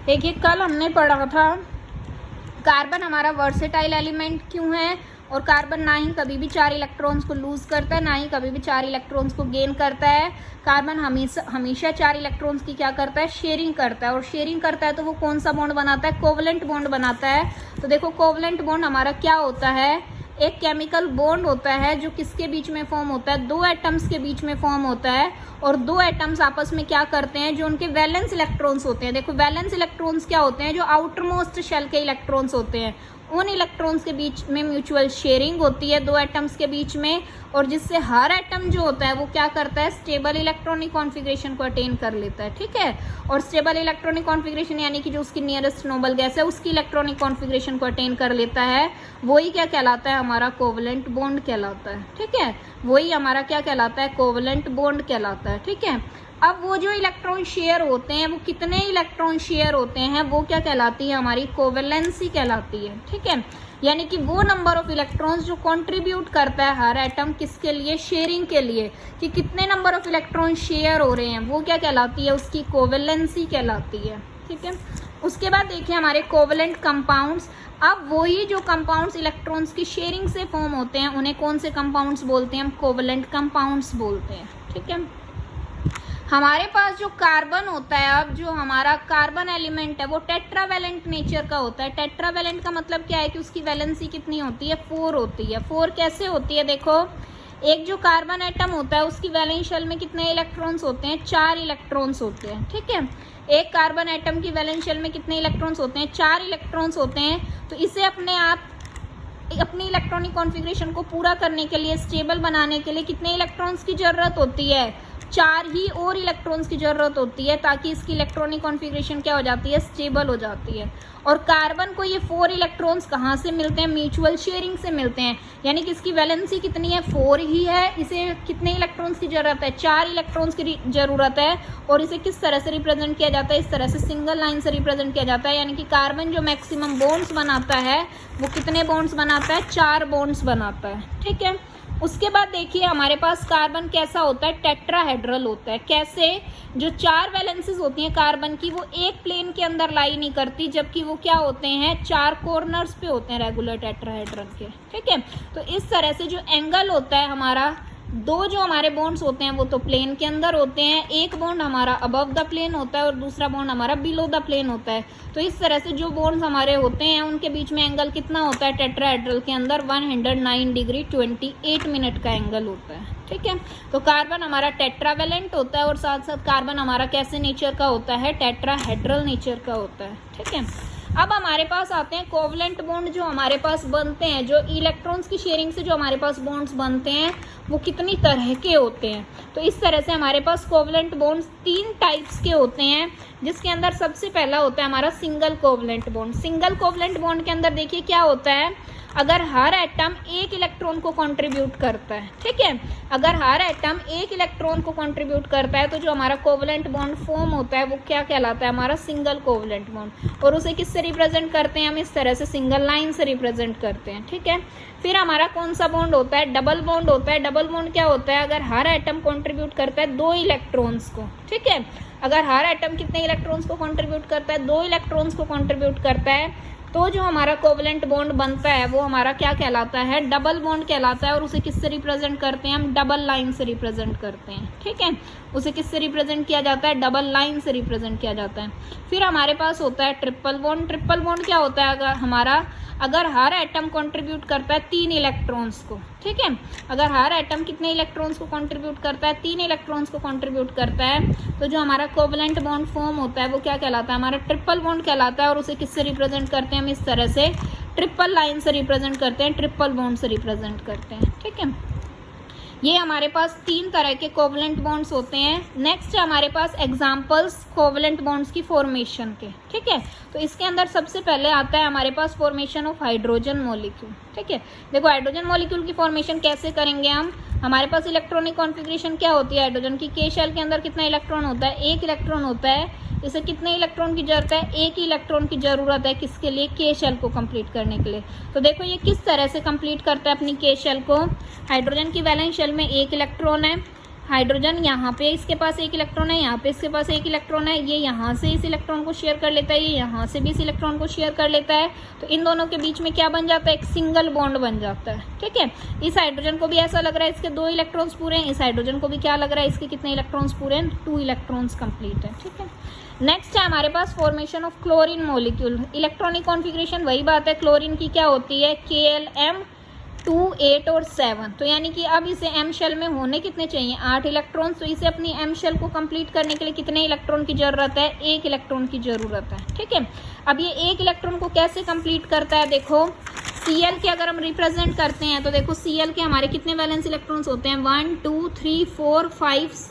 देखिए कल हमने पढ़ा था कार्बन हमारा वर्सेटाइल एलिमेंट क्यों है, और कार्बन ना ही कभी भी 4 इलेक्ट्रॉन्स को लूज करता है, ना ही कभी भी 4 इलेक्ट्रॉन्स को गेन करता है। कार्बन हमेशा 4 इलेक्ट्रॉन्स की क्या करता है, शेयरिंग करता है। और शेयरिंग करता है तो वो कौन सा बॉन्ड बनाता है, कोवलेंट बॉन्ड बनाता है। तो देखो कोवलेंट बॉन्ड हमारा क्या होता है, एक केमिकल बॉन्ड होता है जो किसके बीच में फॉर्म होता है, 2 एटम्स के बीच में फॉर्म होता है। और 2 एटम्स आपस में क्या करते हैं, जो उनके वैलेंस इलेक्ट्रॉन्स होते हैं। देखो वैलेंस इलेक्ट्रॉन्स क्या होते हैं, जो आउटर मोस्ट शेल के इलेक्ट्रॉन्स होते हैं, उन इलेक्ट्रॉन्स के बीच में म्यूचुअल शेयरिंग होती है 2 एटम्स के बीच में। और जिससे हर एटम जो होता है वो क्या करता है, स्टेबल इलेक्ट्रॉनिक कॉन्फ़िगरेशन को अटेन कर लेता है। ठीक है, और स्टेबल इलेक्ट्रॉनिक कॉन्फ़िगरेशन यानी कि जो उसकी नियरेस्ट नोबल गैस है उसकी इलेक्ट्रॉनिक कॉन्फ़िगरेशन को अटेन कर लेता है, वही क्या कहलाता है, हमारा कोवलेंट बॉन्ड कहलाता है। ठीक है, वही हमारा क्या कहलाता है, कोवलेंट बॉन्ड कहलाता है। ठीक है, अब वो जो इलेक्ट्रॉन शेयर होते हैं, वो कितने इलेक्ट्रॉन शेयर होते हैं, वो क्या कहलाती है, हमारी कोवेलेंसी कहलाती है। ठीक है, यानी कि वो नंबर ऑफ इलेक्ट्रॉन्स जो कंट्रीब्यूट करता है हर एटम किसके लिए, शेयरिंग के लिए, कि कितने नंबर ऑफ इलेक्ट्रॉन शेयर हो रहे हैं, वो क्या कहलाती है, उसकी कोवेलेंसी कहलाती है। ठीक है, उसके बाद देखिए हमारे कोवेलेंट कंपाउंड्स। अब वही जो कंपाउंड्स इलेक्ट्रॉन्स की शेयरिंग से फॉर्म होते हैं उन्हें कौन से कंपाउंड्स बोलते हैं, हम कोवेलेंट कंपाउंड्स बोलते हैं। ठीक है, हमारे पास जो कार्बन होता है, अब जो हमारा कार्बन एलिमेंट है वो टेट्रावैलेंट नेचर का होता है। टेट्रावैलेंट का मतलब क्या है कि उसकी वैलेंसी कितनी होती है, 4 होती है। 4 कैसे होती है, देखो एक जो कार्बन एटम होता है उसकी वैलेंस शेल में कितने इलेक्ट्रॉन्स होते हैं, 4 इलेक्ट्रॉन्स होते हैं। ठीक है, एक कार्बन एटम की वैलेंस शेल में कितने इलेक्ट्रॉन्स होते हैं, 4 इलेक्ट्रॉन्स होते हैं। तो इसे अपनी इलेक्ट्रॉनिक कॉन्फ़िगरेशन को पूरा करने के लिए, स्टेबल बनाने के लिए कितने इलेक्ट्रॉन्स की जरूरत होती है, 4 ही और इलेक्ट्रॉन्स की जरूरत होती है, ताकि इसकी इलेक्ट्रॉनिक कॉन्फ़िगरेशन क्या हो जाती है, स्टेबल हो जाती है। और कार्बन को ये 4 इलेक्ट्रॉन्स कहाँ से मिलते हैं, म्यूचुअल शेयरिंग से मिलते हैं। यानी कि इसकी वैलेंसी कितनी है, 4 ही है। इसे कितने इलेक्ट्रॉन्स की जरूरत है, 4 इलेक्ट्रॉन्स की जरूरत है। और इसे किस तरह से रिप्रेजेंट किया जाता है, इस तरह से सिंगल लाइन से रिप्रेजेंट किया जाता है। यानी कि कार्बन जो मैक्सिमम बॉन्ड्स बनाता है वो कितने बॉन्ड्स बनाता है, 4 बॉन्ड्स बनाता है। ठीक है, उसके बाद देखिए हमारे पास कार्बन कैसा होता है, टेट्राहेड्रल होता है। कैसे, जो 4 वैलेंसेस होती हैं कार्बन की वो एक प्लेन के अंदर लाई नहीं करती, जबकि वो क्या होते हैं, 4 कॉर्नर्स पे होते हैं रेगुलर टेट्राहेड्रल के। ठीक है, तो इस तरह से जो एंगल होता है हमारा, 2 जो हमारे बॉन्ड्स होते हैं वो तो प्लेन के अंदर होते हैं, एक बॉन्ड हमारा अबव द प्लेन होता है और दूसरा बॉन्ड हमारा बिलो द प्लेन होता है। तो इस तरह से जो बॉन्ड्स हमारे होते हैं उनके बीच में एंगल कितना होता है, टेट्राहेड्रल के अंदर 109 डिग्री 28 मिनट का एंगल होता है। ठीक है, तो कार्बन हमारा टेट्रावैलेंट होता है और साथ साथ कार्बन हमारा कैसे नेचर का होता है, टेट्राहेड्रल नेचर का होता है। ठीक है, अब हमारे पास आते हैं कोवलेंट बॉन्ड जो हमारे पास बनते हैं, जो इलेक्ट्रॉन्स की शेयरिंग से जो हमारे पास बॉन्ड्स बनते हैं वो कितनी तरह के होते हैं। तो इस तरह से हमारे पास कोवलेंट बॉन्ड्स 3 टाइप्स के होते हैं, जिसके अंदर सबसे पहला होता है हमारा single covalent bond. Single covalent bond के अंदर देखिए क्या होता है, अगर हर एटम 1 इलेक्ट्रॉन को कंट्रीब्यूट करता है। ठीक है, अगर हर एटम 1 इलेक्ट्रॉन को कंट्रीब्यूट करता है तो जो हमारा कोवलेंट बॉन्ड फॉर्म होता है वो क्या कहलाता है, हमारा सिंगल कोवलेंट बॉन्ड। और उसे किससे रिप्रेजेंट करते हैं, हम इस तरह से सिंगल लाइन से रिप्रेजेंट करते हैं। ठीक है, फिर हमारा कौन सा बॉन्ड होता है, डबल बॉन्ड होता है। डबल बॉन्ड क्या होता है, अगर हर एटम कंट्रीब्यूट करता है 2 इलेक्ट्रॉन्स को। ठीक है, अगर हर एटम कितने इलेक्ट्रॉन्स को कंट्रीब्यूट करता है, 2 इलेक्ट्रॉन्स को कंट्रीब्यूट करता है, तो जो हमारा कोवलेंट बॉन्ड बनता है वो हमारा क्या कहलाता है, डबल बॉन्ड कहलाता है। और उसे किससे रिप्रेजेंट करते हैं, हम डबल लाइन से रिप्रेजेंट करते हैं। ठीक है, उसे किससे रिप्रेजेंट किया जाता है, डबल लाइन से रिप्रेजेंट किया जाता है। फिर हमारे पास होता है ट्रिपल बॉन्ड। ट्रिपल बॉन्ड क्या होता है, अगर हर एटम कंट्रीब्यूट करता है 3 इलेक्ट्रॉन्स को। ठीक है, अगर हर एटम कितने इलेक्ट्रॉन्स को कंट्रीब्यूट करता है, 3 इलेक्ट्रॉन्स को कंट्रीब्यूट करता है, तो जो हमारा कोवलेंट बॉन्ड फॉर्म होता है वो क्या कहलाता है, हमारा ट्रिपल बॉन्ड कहलाता है। और उसे किससे रिप्रेजेंट करते हैं, हम इस तरह से ट्रिपल लाइन से रिप्रेजेंट करते हैं, ट्रिपल बॉन्ड से रिप्रेजेंट करते हैं। ठीक है, ये हमारे पास 3 तरह के कोवलेंट बॉन्ड्स होते हैं। नेक्स्ट हमारे पास एग्जांपल्स कोवलेंट बॉन्ड्स की फॉर्मेशन के। ठीक है, तो इसके अंदर सबसे पहले आता है हमारे पास फॉर्मेशन ऑफ हाइड्रोजन मॉलिक्यूल। ठीक है, देखो हाइड्रोजन मॉलिक्यूल की फॉर्मेशन कैसे करेंगे हम, हमारे पास इलेक्ट्रॉनिक कॉन्फ़िगरेशन क्या होती है हाइड्रोजन की, के शेल के अंदर कितना इलेक्ट्रॉन होता है, 1 इलेक्ट्रॉन होता है। इसे कितने इलेक्ट्रॉन की जरूरत है, 1 ही इलेक्ट्रॉन की जरूरत है, किसके लिए, के शेल को कंप्लीट करने के लिए। तो देखो ये किस तरह से कंप्लीट करता है अपनी के शेल को, हाइड्रोजन की वैलेंस शेल में 1 इलेक्ट्रॉन है, हाइड्रोजन यहाँ पे इसके पास एक इलेक्ट्रॉन है, यहाँ पे इसके पास एक इलेक्ट्रॉन है, ये यहाँ से इस इलेक्ट्रॉन को शेयर कर लेता है, ये यहाँ से भी इस इलेक्ट्रॉन को शेयर कर लेता है। तो इन दोनों के बीच में क्या बन जाता है, एक सिंगल बॉन्ड बन जाता है। ठीक है, इस हाइड्रोजन को भी ऐसा लग रहा है इसके 2 इलेक्ट्रॉन्स पूरे हैं, इस हाइड्रोजन को भी क्या लग रहा है इसके कितने इलेक्ट्रॉन्स पूरे हैं, 2 इलेक्ट्रॉन्स कंप्लीट है। ठीक है, नेक्स्ट है हमारे पास formation of chlorine molecule. Electronic configuration वही बात है, क्लोरीन की क्या होती है, Kl M2 8 और 7। तो यानी कि अब इसे एम शेल में होने कितने चाहिए, 8 इलेक्ट्रॉन। तो इसे अपनी एम शेल को कंप्लीट करने के लिए कितने इलेक्ट्रॉन की जरूरत है, 1 इलेक्ट्रॉन की जरूरत है। ठीक है, अब ये 1 इलेक्ट्रॉन को कैसे कंप्लीट करता है, देखो Cl के अगर हम रिप्रेजेंट करते हैं तो देखो Cl के हमारे कितने वैलेंस इलेक्ट्रॉन्स होते हैं, 1 2 3 4 5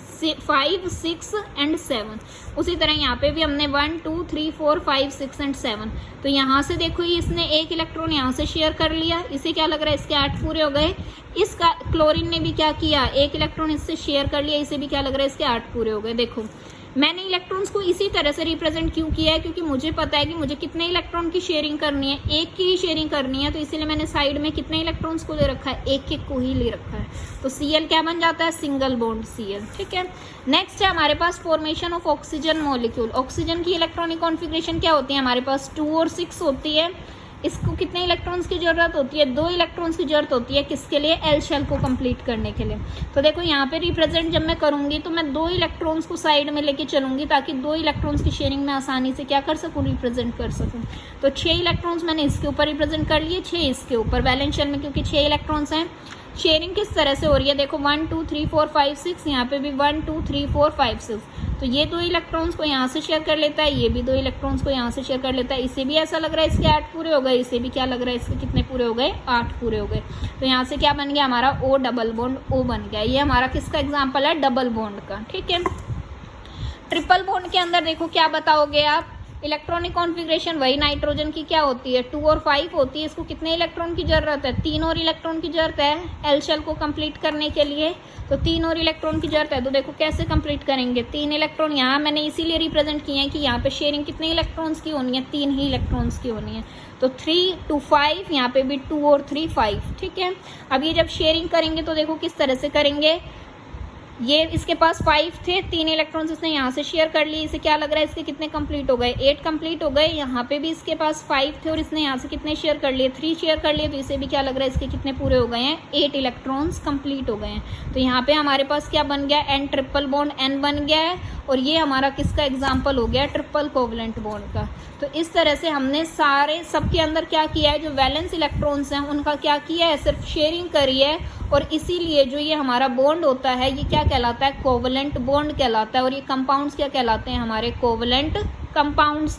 6 एंड 7। उसी तरह यहाँ पे भी हमने 1 2 3 4 5 6 एंड 7। तो यहाँ से देखो ये इसने 1 इलेक्ट्रॉन यहाँ से शेयर कर लिया, इसे क्या लग रहा है इसके 8 पूरे हो गए। इसका क्लोरीन ने भी क्या किया, 1 इलेक्ट्रॉन इससे शेयर कर लिया, इसे भी क्या लग रहा है इसके 8 पूरे हो गए। देखो मैंने इलेक्ट्रॉन्स को इसी तरह से रिप्रेजेंट क्यों किया है, क्योंकि मुझे पता है कि मुझे कितने इलेक्ट्रॉन की शेयरिंग करनी है, 1 की ही शेयरिंग करनी है। तो इसीलिए मैंने साइड में कितने इलेक्ट्रॉन्स को ले रखा है, 1 को ही ले रखा है। तो Cl क्या बन जाता है, सिंगल बॉन्ड Cl। ठीक है, नेक्स्ट है हमारे पास formation of oxygen molecule. Oxygen की इलेक्ट्रॉनिक कॉन्फिगरेशन क्या होती है, हमारे पास 2 और 6 होती है। इसको कितने इलेक्ट्रॉन्स की जरूरत होती है, 2 इलेक्ट्रॉन्स की जरूरत होती है, किसके लिए, एल शेल को कंप्लीट करने के लिए। तो देखो यहाँ पे रिप्रेजेंट जब मैं करूंगी तो मैं 2 इलेक्ट्रॉन्स को साइड में लेके चलूंगी ताकि 2 इलेक्ट्रॉन्स की शेयरिंग में आसानी से क्या कर सकूं, रिप्रेजेंट कर सकूं। तो 6 इलेक्ट्रॉन्स मैंने इसके ऊपर रिप्रेजेंट कर लिए, 6 इसके ऊपर वैलेंस शेल में, क्योंकि 6 इलेक्ट्रॉन्स हैं। शेयरिंग किस तरह से हो रही है, देखो 1 2 3 4 5 6, यहाँ पे भी 1 2 3 4 5 6। तो ये 2 इलेक्ट्रॉन्स को यहाँ से शेयर कर लेता है, ये भी 2 इलेक्ट्रॉन्स को यहाँ से शेयर कर लेता है। इसे भी ऐसा लग रहा है इसके 8 पूरे हो गए, इसे भी क्या लग रहा है इसके कितने पूरे हो गए, 8 पूरे हो गए। तो यहाँ से क्या बन गया हमारा O डबल बॉन्ड O बन गया। ये हमारा किसका एग्जाम्पल है, डबल बॉन्ड का। ठीक है, ट्रिपल बॉन्ड के अंदर देखो क्या बताओगे आप, इलेक्ट्रॉनिक कॉन्फिगरेशन वही नाइट्रोजन की क्या होती है, 2 और 5 होती है। इसको कितने इलेक्ट्रॉन की जरूरत है, 3 और इलेक्ट्रॉन की जरूरत है एल शेल को कंप्लीट करने के लिए। तो 3 और इलेक्ट्रॉन की जरूरत है। तो देखो कैसे कंप्लीट करेंगे, 3 इलेक्ट्रॉन यहाँ मैंने इसीलिए रिप्रेजेंट किए हैं कि यहाँ पे शेयरिंग कितने इलेक्ट्रॉन्स की होनी है, 3 ही इलेक्ट्रॉन्स की होनी है। तो 3 to 5, यहाँ पे भी 2 और 3 5। ठीक है, अब ये जब शेयरिंग करेंगे तो देखो किस तरह से करेंगे, ये इसके पास 5 थे, 3 इलेक्ट्रॉन्स इसने यहाँ से शेयर कर लिए, इसे क्या लग रहा है इसके कितने कंप्लीट हो गए, 8 कंप्लीट हो गए। यहाँ पे भी इसके पास 5 थे और इसने यहाँ से कितने शेयर कर लिए, 3 शेयर कर लिए। तो इसे भी क्या लग रहा है इसके कितने पूरे हो गए हैं, 8 इलेक्ट्रॉन्स कंप्लीट हो गए हैं। तो यहाँ पे हमारे पास क्या बन गया, N ट्रिपल बॉन्ड N बन गया है। और ये हमारा किसका एग्जाम्पल हो गया, ट्रिपल कोवलेंट बॉन्ड का। तो इस तरह से हमने सारे सबके अंदर क्या किया है, जो वैलेंस इलेक्ट्रॉन्स हैं उनका क्या किया है, सिर्फ शेयरिंग करी है। और इसीलिए जो ये हमारा बॉन्ड होता है ये क्या कहलाता है, कोवलेंट बॉन्ड कहलाता है। और ये कंपाउंड्स क्या कहलाते हैं, हमारे कोवलेंट कंपाउंड्स।